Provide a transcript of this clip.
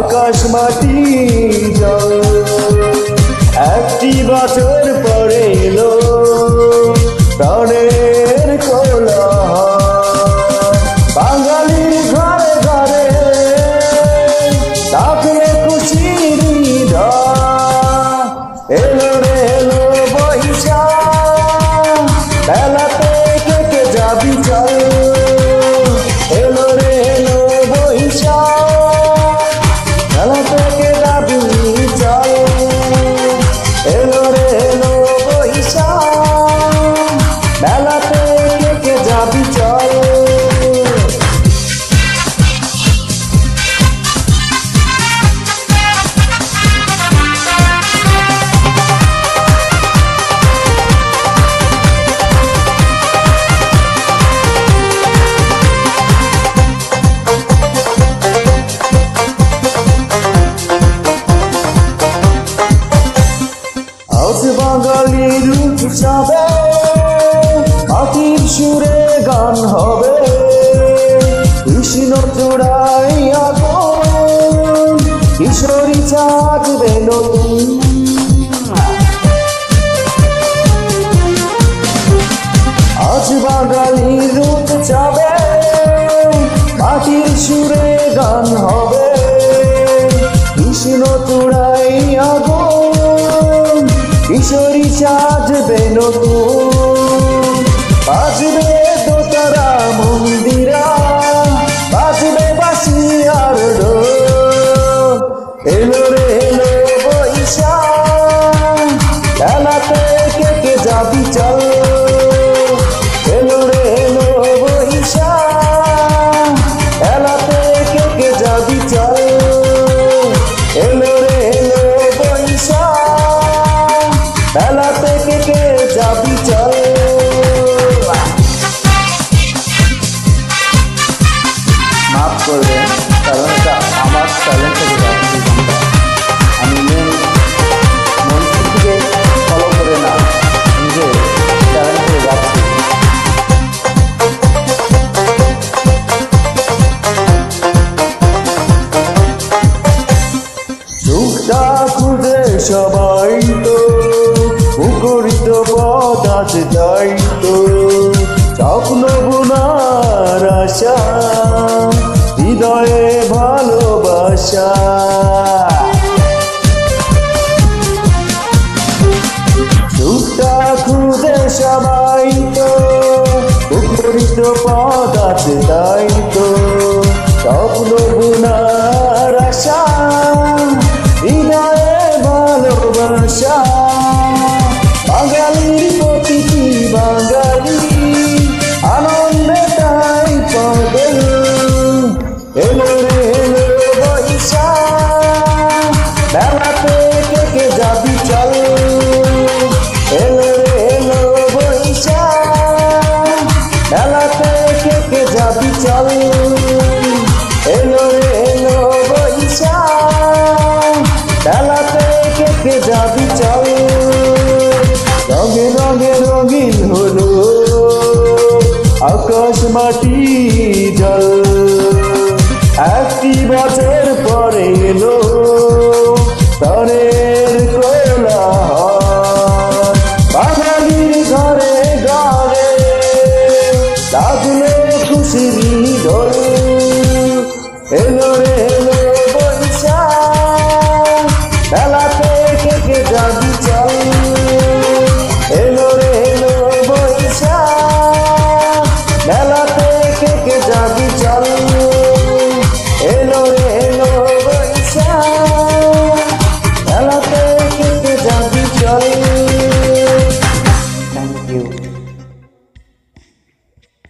আকাশ মাটি জল একটি বছর পরে এলো প্রাণের কোলাহল বাঙালির ঘরে ঘরে ডাকলে খুশির ঢল এলো রে এলো বৈশাখ বেলাতে কেটে যাবি চল এলো রে এলো বৈশাখ বেলাতে কেটে যাবি চল এলো রে এলো বৈশাখ বেলাতে কেটে যাবি চল আজ বাঙালির উৎসবে মাটির সুরে গান হবে কৃষ্ণ চূড়াই আগুন কিশোরী চাঁদবে নতুন আজ বাঙালির উৎসবে মাটির সুরে গান হবে কৃষ্ণ চূড়াই আগুন কিশোরী সাজবে নতুন বাজবে দোতারা মন্দিরা বাজবে বাঁশি আর ঢোল এলো রে এলো বৈশাখ বেলাতে কেটে যাবি চল এলো রে এলো বৈশাখ বেলাতে কেটে যাবি চল এলো রে এলো বৈশাখ বেলাতে কেটে যাবি চল মাফ করবেন কারণ এটা আমার ট্যালেন্ট থেকে যাচ্ছে আমি মন থেকে ফলো করে না নিজে ট্যালেন্ট থেকে যাচ্ছি সুখটা খুঁজে সবাই তো মুখরিত পথ আছে তাই তো স্বপ্ন বোনার আশা হৃদয়ে ভালোবাসা সুখটা খুঁজে সবাই তো মুখরিত পথ আছে তাই তো স্বপ্ন বোনার আশা হৃদয়ে ভালোবাসা বাঙালির প্রতিটি বাঙালি আনন্দে তাই পাগল এলো রে এলো বৈশাখ বেলাতে কেটে যাবি চল এলো রে এলো বৈশাখ বেলাতে কেটে যাবি চল এলো রে এলো বৈশাখ বেলাতে কেটে যাবি চল রঙে রঙে রঙিন হলো আকাশ মাটি জল একটি বছর পরে এলো প্রাণের কোলাহল বাঙালির ঘরে ঘরে লাগলো খুশির ঢোল এলো রে এলো বৈশাখ বেলাতে কেটে যাবি চল এলো রে এলো বৈশাখ বেলাতে কেটে যাবি চল এলো রে এলো বৈশাখ বেলাতে কেটে যাবি চল থ্যাংক ইউ।